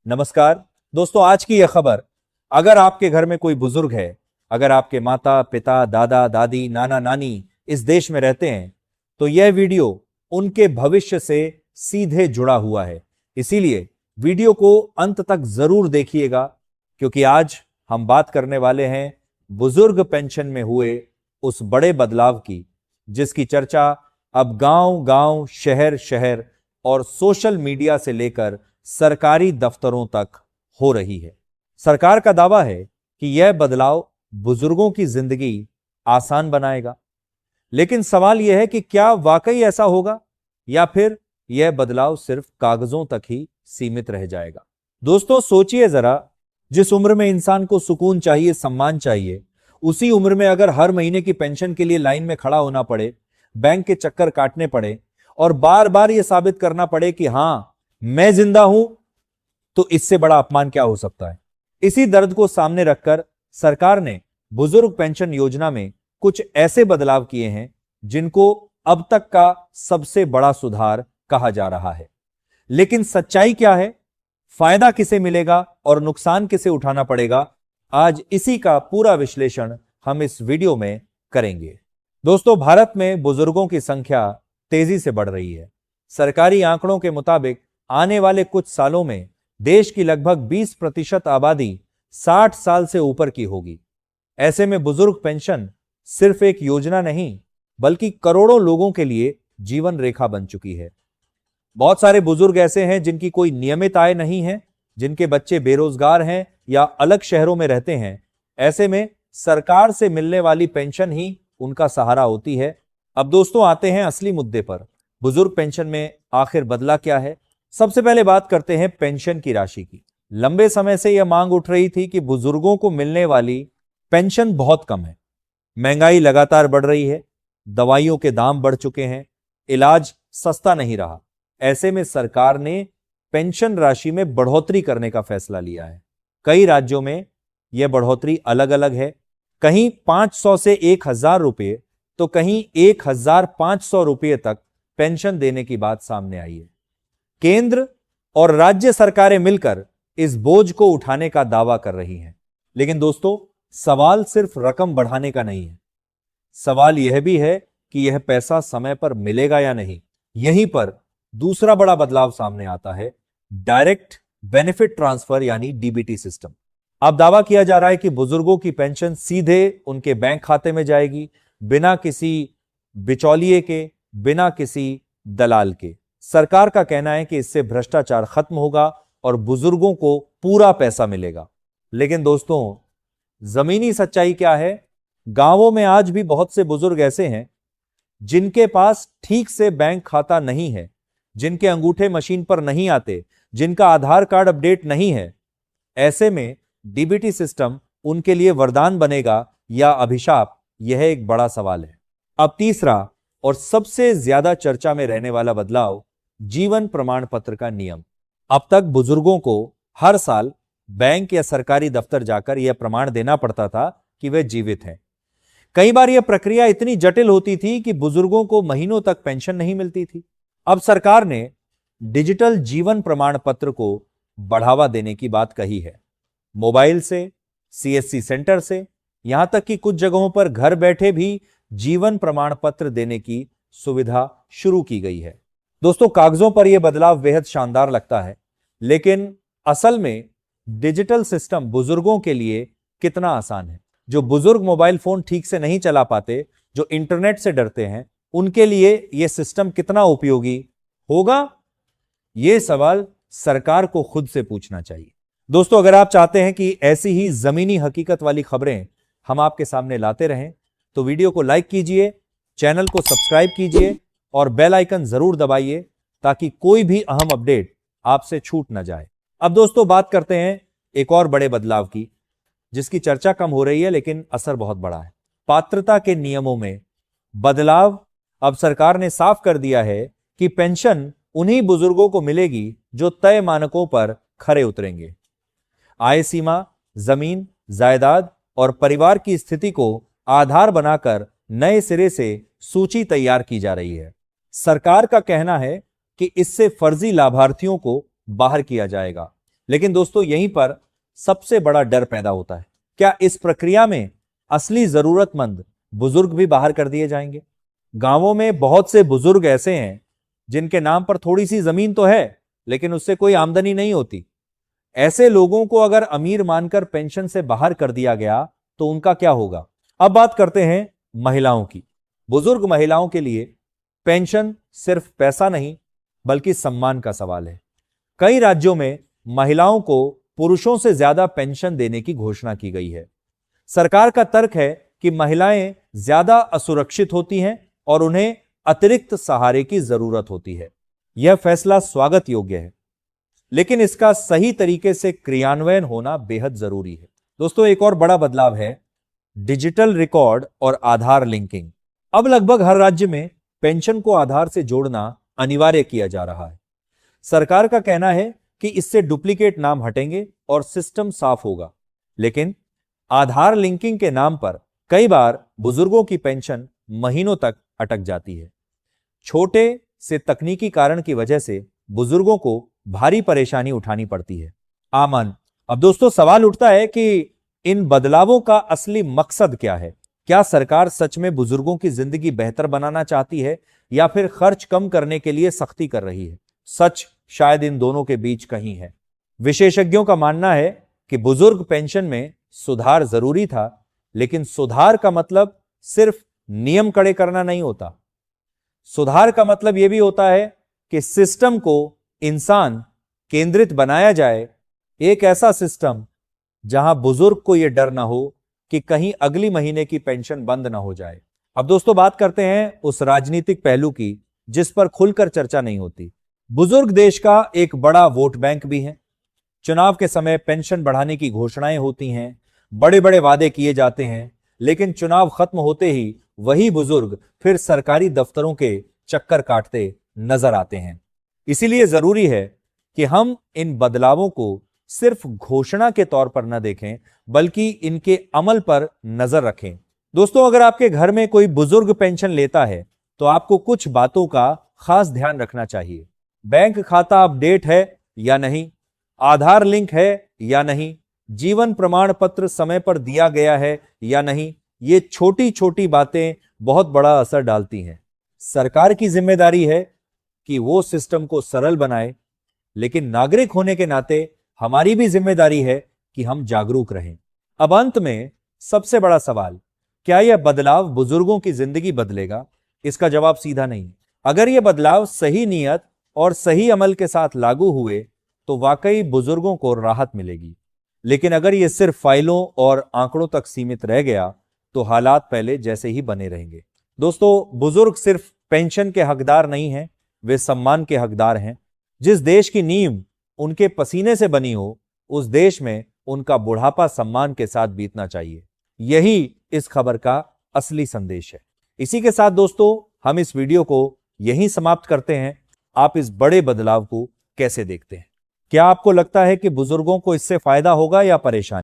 नमस्कार दोस्तों, आज की यह खबर, अगर आपके घर में कोई बुजुर्ग है, अगर आपके माता पिता दादा दादी नाना नानी इस देश में रहते हैं, तो यह वीडियो उनके भविष्य से सीधे जुड़ा हुआ है। इसीलिए वीडियो को अंत तक जरूर देखिएगा, क्योंकि आज हम बात करने वाले हैं बुजुर्ग पेंशन में हुए उस बड़े बदलाव की, जिसकी चर्चा अब गांव गांव, शहर शहर और सोशल मीडिया से लेकर सरकारी दफ्तरों तक हो रही है। सरकार का दावा है कि यह बदलाव बुजुर्गों की जिंदगी आसान बनाएगा, लेकिन सवाल यह है कि क्या वाकई ऐसा होगा या फिर यह बदलाव सिर्फ कागजों तक ही सीमित रह जाएगा। दोस्तों सोचिए जरा, जिस उम्र में इंसान को सुकून चाहिए, सम्मान चाहिए, उसी उम्र में अगर हर महीने की पेंशन के लिए लाइन में खड़ा होना पड़े, बैंक के चक्कर काटने पड़े और बार बार यह साबित करना पड़े कि हां मैं जिंदा हूं, तो इससे बड़ा अपमान क्या हो सकता है। इसी दर्द को सामने रखकर सरकार ने बुजुर्ग पेंशन योजना में कुछ ऐसे बदलाव किए हैं जिनको अब तक का सबसे बड़ा सुधार कहा जा रहा है। लेकिन सच्चाई क्या है, फायदा किसे मिलेगा और नुकसान किसे उठाना पड़ेगा, आज इसी का पूरा विश्लेषण हम इस वीडियो में करेंगे। दोस्तों, भारत में बुजुर्गों की संख्या तेजी से बढ़ रही है। सरकारी आंकड़ों के मुताबिक आने वाले कुछ सालों में देश की लगभग 20% आबादी 60 साल से ऊपर की होगी। ऐसे में बुजुर्ग पेंशन सिर्फ एक योजना नहीं, बल्कि करोड़ों लोगों के लिए जीवन रेखा बन चुकी है। बहुत सारे बुजुर्ग ऐसे हैं जिनकी कोई नियमित आय नहीं है, जिनके बच्चे बेरोजगार हैं या अलग शहरों में रहते हैं। ऐसे में सरकार से मिलने वाली पेंशन ही उनका सहारा होती है। अब दोस्तों आते हैं असली मुद्दे पर, बुजुर्ग पेंशन में आखिर बदला क्या है। सबसे पहले बात करते हैं पेंशन की राशि की। लंबे समय से यह मांग उठ रही थी कि बुजुर्गों को मिलने वाली पेंशन बहुत कम है। महंगाई लगातार बढ़ रही है, दवाइयों के दाम बढ़ चुके हैं, इलाज सस्ता नहीं रहा। ऐसे में सरकार ने पेंशन राशि में बढ़ोतरी करने का फैसला लिया है। कई राज्यों में यह बढ़ोतरी अलग अलग है, कहीं 500 से 1000 रुपये तो कहीं 1500 रुपये तक पेंशन देने की बात सामने आई है। केंद्र और राज्य सरकारें मिलकर इस बोझ को उठाने का दावा कर रही हैं। लेकिन दोस्तों, सवाल सिर्फ रकम बढ़ाने का नहीं है, सवाल यह भी है कि यह पैसा समय पर मिलेगा या नहीं। यहीं पर दूसरा बड़ा बदलाव सामने आता है, डायरेक्ट बेनिफिट ट्रांसफर यानी डीबीटी सिस्टम। अब दावा किया जा रहा है कि बुजुर्गों की पेंशन सीधे उनके बैंक खाते में जाएगी, बिना किसी बिचौलिए के, बिना किसी दलाल के। सरकार का कहना है कि इससे भ्रष्टाचार खत्म होगा और बुजुर्गों को पूरा पैसा मिलेगा। लेकिन दोस्तों, जमीनी सच्चाई क्या है? गांवों में आज भी बहुत से बुजुर्ग ऐसे हैं जिनके पास ठीक से बैंक खाता नहीं है, जिनके अंगूठे मशीन पर नहीं आते, जिनका आधार कार्ड अपडेट नहीं है। ऐसे में डीबीटी सिस्टम उनके लिए वरदान बनेगा या अभिशाप, यह एक बड़ा सवाल है। अब तीसरा और सबसे ज्यादा चर्चा में रहने वाला बदलाव, जीवन प्रमाण पत्र का नियम। अब तक बुजुर्गों को हर साल बैंक या सरकारी दफ्तर जाकर यह प्रमाण देना पड़ता था कि वे जीवित हैं। कई बार यह प्रक्रिया इतनी जटिल होती थी कि बुजुर्गों को महीनों तक पेंशन नहीं मिलती थी। अब सरकार ने डिजिटल जीवन प्रमाण पत्र को बढ़ावा देने की बात कही है। मोबाइल से, सीएससी सेंटर से, यहां तक कि कुछ जगहों पर घर बैठे भी जीवन प्रमाण पत्र देने की सुविधा शुरू की गई है। दोस्तों, कागजों पर यह बदलाव बेहद शानदार लगता है, लेकिन असल में डिजिटल सिस्टम बुजुर्गों के लिए कितना आसान है। जो बुजुर्ग मोबाइल फोन ठीक से नहीं चला पाते, जो इंटरनेट से डरते हैं, उनके लिए यह सिस्टम कितना उपयोगी होगा, यह सवाल सरकार को खुद से पूछना चाहिए। दोस्तों, अगर आप चाहते हैं कि ऐसी ही जमीनी हकीकत वाली खबरें हम आपके सामने लाते रहें, तो वीडियो को लाइक कीजिए, चैनल को सब्सक्राइब कीजिए और बेल आइकन जरूर दबाइए, ताकि कोई भी अहम अपडेट आपसे छूट न जाए। अब दोस्तों बात करते हैं एक और बड़े बदलाव की, जिसकी चर्चा कम हो रही है लेकिन असर बहुत बड़ा है। पात्रता के नियमों में बदलाव। अब सरकार ने साफ कर दिया है कि पेंशन उन्हीं बुजुर्गों को मिलेगी जो तय मानकों पर खरे उतरेंगे। आय सीमा, जमीन, जायदाद और परिवार की स्थिति को आधार बनाकर नए सिरे से सूची तैयार की जा रही है। सरकार का कहना है कि इससे फर्जी लाभार्थियों को बाहर किया जाएगा। लेकिन दोस्तों यहीं पर सबसे बड़ा डर पैदा होता है, क्या इस प्रक्रिया में असली जरूरतमंद बुजुर्ग भी बाहर कर दिए जाएंगे? गांवों में बहुत से बुजुर्ग ऐसे हैं जिनके नाम पर थोड़ी सी जमीन तो है लेकिन उससे कोई आमदनी नहीं होती। ऐसे लोगों को अगर अमीर मानकर पेंशन से बाहर कर दिया गया तो उनका क्या होगा? अब बात करते हैं महिलाओं की। बुजुर्ग महिलाओं के लिए पेंशन सिर्फ पैसा नहीं बल्कि सम्मान का सवाल है। कई राज्यों में महिलाओं को पुरुषों से ज्यादा पेंशन देने की घोषणा की गई है। सरकार का तर्क है कि महिलाएं ज्यादा असुरक्षित होती हैं और उन्हें अतिरिक्त सहारे की जरूरत होती है। यह फैसला स्वागत योग्य है, लेकिन इसका सही तरीके से क्रियान्वयन होना बेहद जरूरी है। दोस्तों एक और बड़ा बदलाव है डिजिटल रिकॉर्ड और आधार लिंकिंग। अब लगभग हर राज्य में पेंशन को आधार से जोड़ना अनिवार्य किया जा रहा है। सरकार का कहना है कि इससे डुप्लीकेट नाम हटेंगे और सिस्टम साफ होगा, लेकिन आधार लिंकिंग के नाम पर कई बार बुजुर्गों की पेंशन महीनों तक अटक जाती है। छोटे से तकनीकी कारण की वजह से बुजुर्गों को भारी परेशानी उठानी पड़ती है। आमन, अब दोस्तों सवाल उठता है कि इन बदलावों का असली मकसद क्या है? क्या सरकार सच में बुजुर्गों की जिंदगी बेहतर बनाना चाहती है या फिर खर्च कम करने के लिए सख्ती कर रही है? सच शायद इन दोनों के बीच कहीं है। विशेषज्ञों का मानना है कि बुजुर्ग पेंशन में सुधार जरूरी था, लेकिन सुधार का मतलब सिर्फ नियम कड़े करना नहीं होता। सुधार का मतलब यह भी होता है कि सिस्टम को इंसान केंद्रित बनाया जाए, एक ऐसा सिस्टम जहां बुजुर्ग को यह डर ना हो कि कहीं अगली महीने की पेंशन बंद ना हो जाए। अब दोस्तों बात करते हैं उस राजनीतिक पहलू की जिस पर खुलकर चर्चा नहीं होती। बुजुर्ग देश का एक बड़ा वोट बैंक भी है। चुनाव के समय पेंशन बढ़ाने की घोषणाएं होती हैं, बड़े बड़े वादे किए जाते हैं, लेकिन चुनाव खत्म होते ही वही बुजुर्ग फिर सरकारी दफ्तरों के चक्कर काटते नजर आते हैं। इसीलिए जरूरी है कि हम इन बदलावों को सिर्फ घोषणा के तौर पर न देखें बल्कि इनके अमल पर नजर रखें। दोस्तों अगर आपके घर में कोई बुजुर्ग पेंशन लेता है तो आपको कुछ बातों का खास ध्यान रखना चाहिए। बैंक खाता अपडेट है या नहीं, आधार लिंक है या नहीं, जीवन प्रमाण पत्र समय पर दिया गया है या नहीं, ये छोटी छोटी बातें बहुत बड़ा असर डालती हैं। सरकार की जिम्मेदारी है कि वो सिस्टम को सरल बनाए, लेकिन नागरिक होने के नाते हमारी भी जिम्मेदारी है कि हम जागरूक रहें। अब अंत में सबसे बड़ा सवाल, क्या यह बदलाव बुजुर्गों की जिंदगी बदलेगा? इसका जवाब सीधा नहीं। अगर यह बदलाव सही नीयत और सही अमल के साथ लागू हुए तो वाकई बुजुर्गों को राहत मिलेगी, लेकिन अगर यह सिर्फ फाइलों और आंकड़ों तक सीमित रह गया तो हालात पहले जैसे ही बने रहेंगे। दोस्तों बुजुर्ग सिर्फ पेंशन के हकदार नहीं हैं, वे सम्मान के हकदार हैं। जिस देश की नींव उनके पसीने से बनी हो, उस देश में उनका बुढ़ापा सम्मान के साथ बीतना चाहिए। यही इस खबर का असली संदेश है। इसी के साथ दोस्तों हम इस वीडियो को यहीं समाप्त करते हैं। आप इस बड़े बदलाव को कैसे देखते हैं? क्या आपको लगता है कि बुजुर्गों को इससे फायदा होगा या परेशानी?